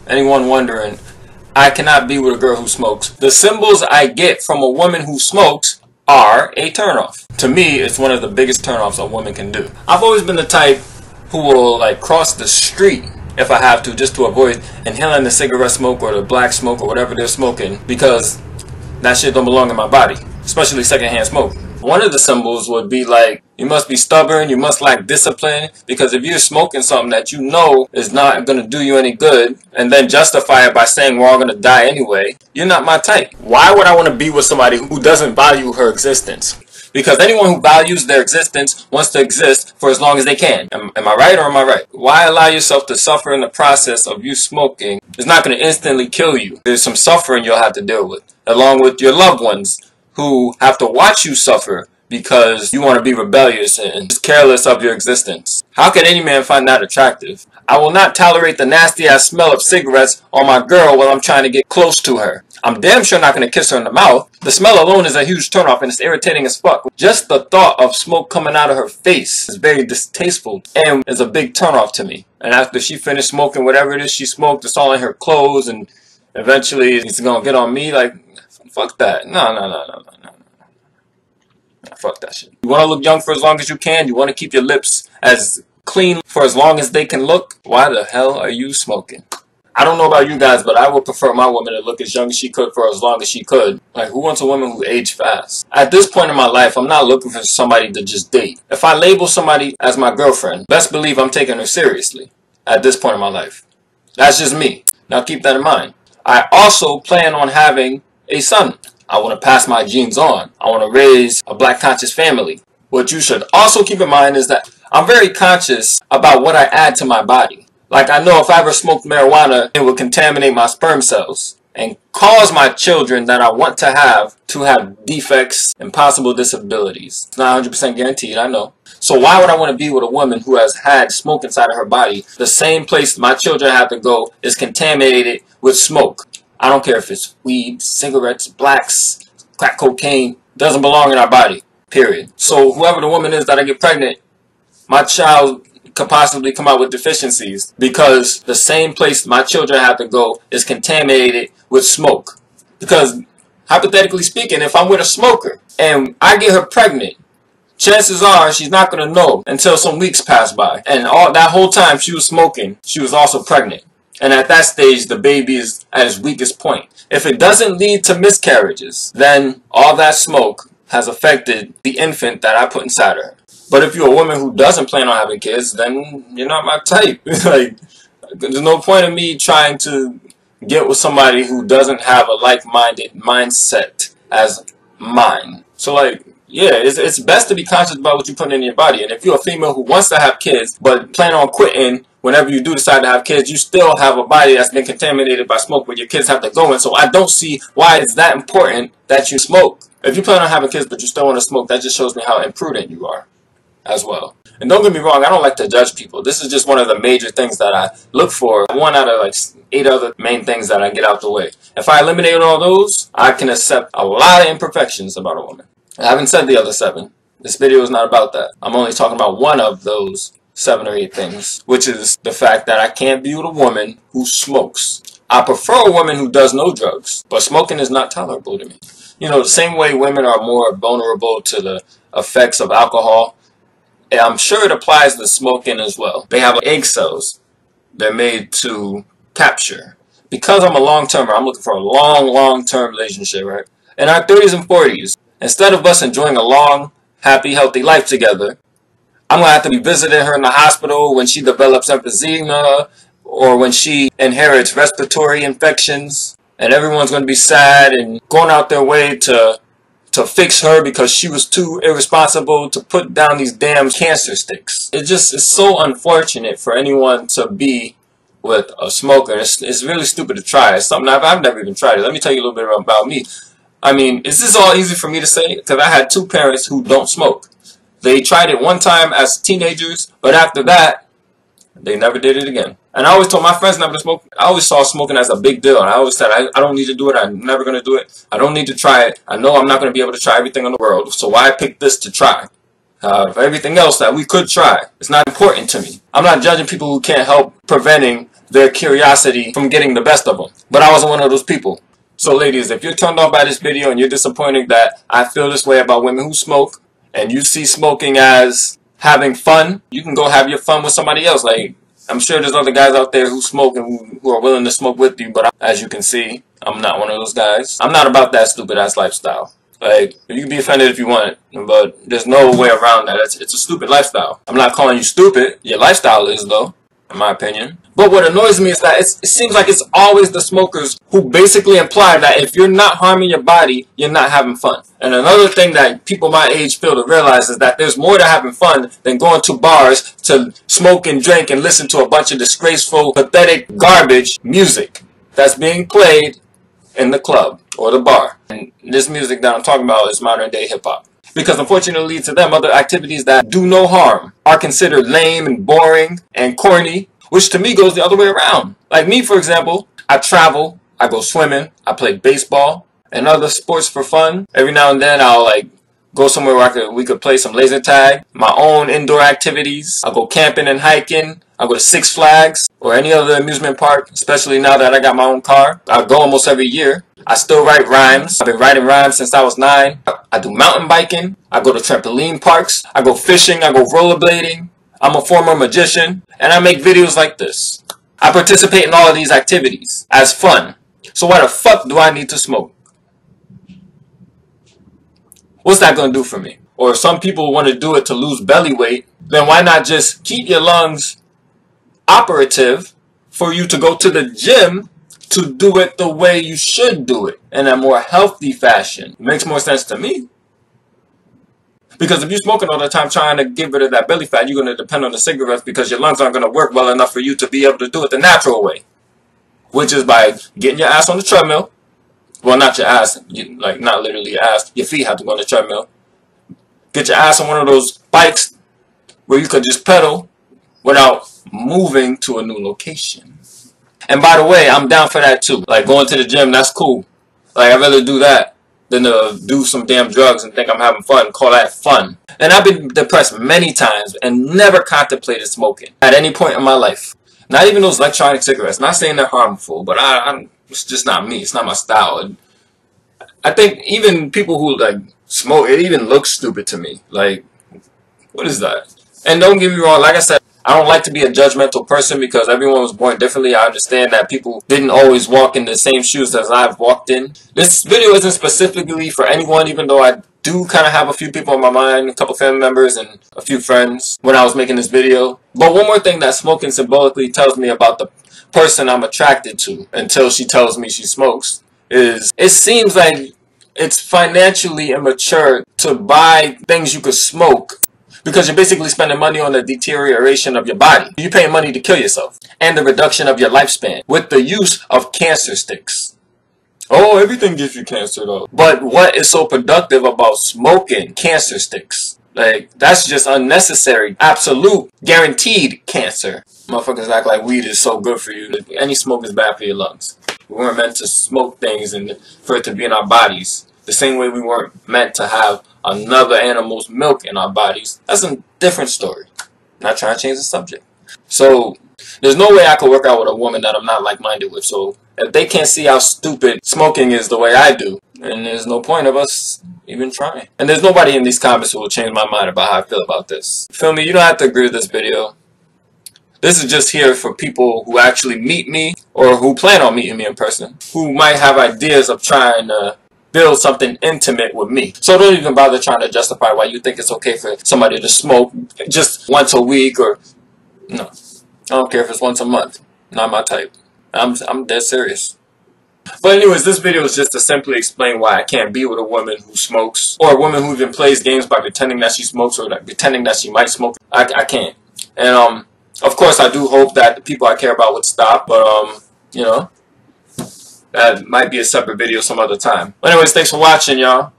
anyone wondering, I cannot be with a girl who smokes. The symbols I get from a woman who smokes are a turnoff. To me, it's one of the biggest turnoffs a woman can do. I've always been the type who will like cross the street if I have to, just to avoid inhaling the cigarette smoke or the black smoke or whatever they're smoking, because that shit don't belong in my body, especially secondhand smoke. One of the symbols would be like, you must be stubborn, you must lack discipline, because if you're smoking something that you know is not going to do you any good, and then justify it by saying we're all going to die anyway, you're not my type. Why would I want to be with somebody who doesn't value her existence? Because anyone who values their existence wants to exist for as long as they can. Am I right or am I right? Why allow yourself to suffer in the process of you smoking? It's not going to instantly kill you. There's some suffering you'll have to deal with, along with your loved ones who have to watch you suffer because you want to be rebellious and just careless of your existence. How can any man find that attractive? I will not tolerate the nasty ass smell of cigarettes on my girl while I'm trying to get close to her. I'm damn sure not going to kiss her in the mouth. The smell alone is a huge turnoff and it's irritating as fuck. Just the thought of smoke coming out of her face is very distasteful and is a big turnoff to me. And after she finished smoking whatever it is she smoked, it's all in her clothes and eventually it's going to get on me. Like, fuck that. No. Fuck that shit. You want to look young for as long as you can. You want to keep your lips as clean for as long as they can look. Why the hell are you smoking? I don't know about you guys, but I would prefer my woman to look as young as she could for as long as she could. Like, who wants a woman who aged fast? At this point in my life, I'm not looking for somebody to just date. If I label somebody as my girlfriend, best believe I'm taking her seriously at this point in my life. That's just me. Now keep that in mind. I also plan on having a son. I want to pass my genes on. I want to raise a black conscious family. What you should also keep in mind is that I'm very conscious about what I add to my body. Like, I know if I ever smoked marijuana, it would contaminate my sperm cells and cause my children that I want to have defects and possible disabilities. It's not 100% guaranteed, I know. So why would I want to be with a woman who has had smoke inside of her body? The same place my children have to go is contaminated with smoke. I don't care if it's weed, cigarettes, blacks, crack cocaine. Doesn't belong in our body, period. So whoever the woman is that I get pregnant, my child could possibly come out with deficiencies because the same place my children have to go is contaminated with smoke. Because hypothetically speaking, if I'm with a smoker and I get her pregnant, chances are she's not going to know until some weeks pass by. And all that whole time she was smoking, she was also pregnant. And at that stage, the baby is at its weakest point. If it doesn't lead to miscarriages, then all that smoke has affected the infant that I put inside of her. But if you're a woman who doesn't plan on having kids, then you're not my type. Like, there's no point in me trying to get with somebody who doesn't have a like-minded mindset as mine. So, like, yeah, it's best to be conscious about what you're putting in your body. And if you're a female who wants to have kids, but plan on quitting whenever you do decide to have kids, you still have a body that's been contaminated by smoke where your kids have to go in. So I don't see why it's that important that you smoke. If you plan on having kids but you still want to smoke, that just shows me how imprudent you are as well. And don't get me wrong, I don't like to judge people. This is just one of the major things that I look for. One out of like 8 other main things that I get out the way. If I eliminate all those, I can accept a lot of imperfections about a woman. I haven't said the other 7. This video is not about that. I'm only talking about one of those 7 or 8 things, which is the fact that I can't be with a woman who smokes. I prefer a woman who does no drugs, but smoking is not tolerable to me. You know, the same way women are more vulnerable to the effects of alcohol, I'm sure it applies to smoking as well. They have egg cells they're made to capture. Because I'm a long-termer, I'm looking for a long-term relationship, right? In our 30s and 40s, instead of us enjoying a long, happy, healthy life together, I'm going to have to be visiting her in the hospital when she develops emphysema or when she inherits respiratory infections. And everyone's going to be sad and going out their way to fix her because she was too irresponsible to put down these damn cancer sticks. It just is so unfortunate for anyone to be with a smoker. It's really stupid to try. It's something I've never even tried it. Let me tell you a little bit about me. I mean, is this all easy for me to say? Because I had 2 parents who don't smoke. They tried it one time as teenagers, but after that, they never did it again. And I always told my friends never to smoke. I always saw smoking as a big deal. And I always said, I don't need to do it. I'm never going to do it. I don't need to try it. I know I'm not going to be able to try everything in the world. So why pick this to try? For everything else that we could try, it's not important to me. I'm not judging people who can't help preventing their curiosity from getting the best of them. But I wasn't one of those people. So ladies, if you're turned off by this video and you're disappointed that I feel this way about women who smoke, and you see smoking as having fun, you can go have your fun with somebody else. Like, I'm sure there's other guys out there who smoke and who are willing to smoke with you, but as you can see, I'm not one of those guys. I'm not about that stupid ass lifestyle. Like, you can be offended if you want, but there's no way around that. It's a stupid lifestyle. I'm not calling you stupid. Your lifestyle is, though, in my opinion. But what annoys me is that it seems like it's always the smokers who basically imply that if you're not harming your body, you're not having fun. And another thing that people my age fail to realize is that there's more to having fun than going to bars to smoke and drink and listen to a bunch of disgraceful, pathetic, garbage music that's being played in the club or the bar. And this music that I'm talking about is modern day hip hop. Because unfortunately to them, other activities that do no harm are considered lame and boring and corny, which to me goes the other way around. Like me, for example, I travel, I go swimming, I play baseball and other sports for fun. Every now and then I'll like go somewhere where we could play some laser tag, my own indoor activities. I'll go camping and hiking. I'll go to Six Flags or any other amusement park, especially now that I got my own car. I go almost every year. I still write rhymes. I've been writing rhymes since I was 9. I do mountain biking. I go to trampoline parks. I go fishing. I go rollerblading. I'm a former magician, and I make videos like this. I participate in all of these activities as fun. So why the fuck do I need to smoke? What's that going to do for me? Or if some people want to do it to lose belly weight, then why not just keep your lungs operative for you to go to the gym to do it the way you should do it, in a more healthy fashion? It makes more sense to me. Because if you're smoking all the time trying to get rid of that belly fat, you're going to depend on the cigarettes because your lungs aren't going to work well enough for you to be able to do it the natural way. Which is by getting your ass on the treadmill. Well, not your ass, like not literally your ass. Your feet have to go on the treadmill. Get your ass on one of those bikes where you could just pedal without moving to a new location. And by the way, I'm down for that too. Like going to the gym, that's cool. Like I'd rather do that than to do some damn drugs and think I'm having fun, call that fun. And I've been depressed many times and never contemplated smoking at any point in my life. Not even those electronic cigarettes. Not saying they're harmful, but it's just not me. It's not my style. And I think even people who like smoke, it even looks stupid to me. Like, what is that? And don't get me wrong, like I said, I don't like to be a judgmental person because everyone was born differently. I understand that people didn't always walk in the same shoes as I've walked in. This video isn't specifically for anyone, even though I do kind of have a few people on my mind, a couple family members and a few friends when I was making this video. But one more thing that smoking symbolically tells me about the person I'm attracted to until she tells me she smokes is it seems like it's financially immature to buy things you could smoke because you're basically spending money on the deterioration of your body. You're paying money to kill yourself and the reduction of your lifespan with the use of cancer sticks. Oh, everything gives you cancer though. But what is so productive about smoking cancer sticks? Like, that's just unnecessary. Absolute, guaranteed cancer. Motherfuckers act like weed is so good for you. Any smoke is bad for your lungs. We weren't meant to smoke things and for it to be in our bodies. The same way we weren't meant to have another animal's milk in our bodies. That's a different story. Not trying to change the subject. So, there's no way I could work out with a woman that I'm not like-minded with. So, if they can't see how stupid smoking is the way I do, then there's no point of us even trying. And there's nobody in these comments who will change my mind about how I feel about this. Feel me? You don't have to agree with this video. This is just here for people who actually meet me or who plan on meeting me in person, who might have ideas of trying to build something intimate with me. So don't even bother trying to justify why you think it's okay for somebody to smoke just once a week or no. I don't care if it's once a month. Not my type. I'm dead serious. But anyways, this video is just to simply explain why I can't be with a woman who smokes or a woman who even plays games by pretending that she smokes or pretending that she might smoke. I can't. And of course I do hope that the people I care about would stop, but you know, that might be a separate video some other time. But anyways, thanks for watching, y'all.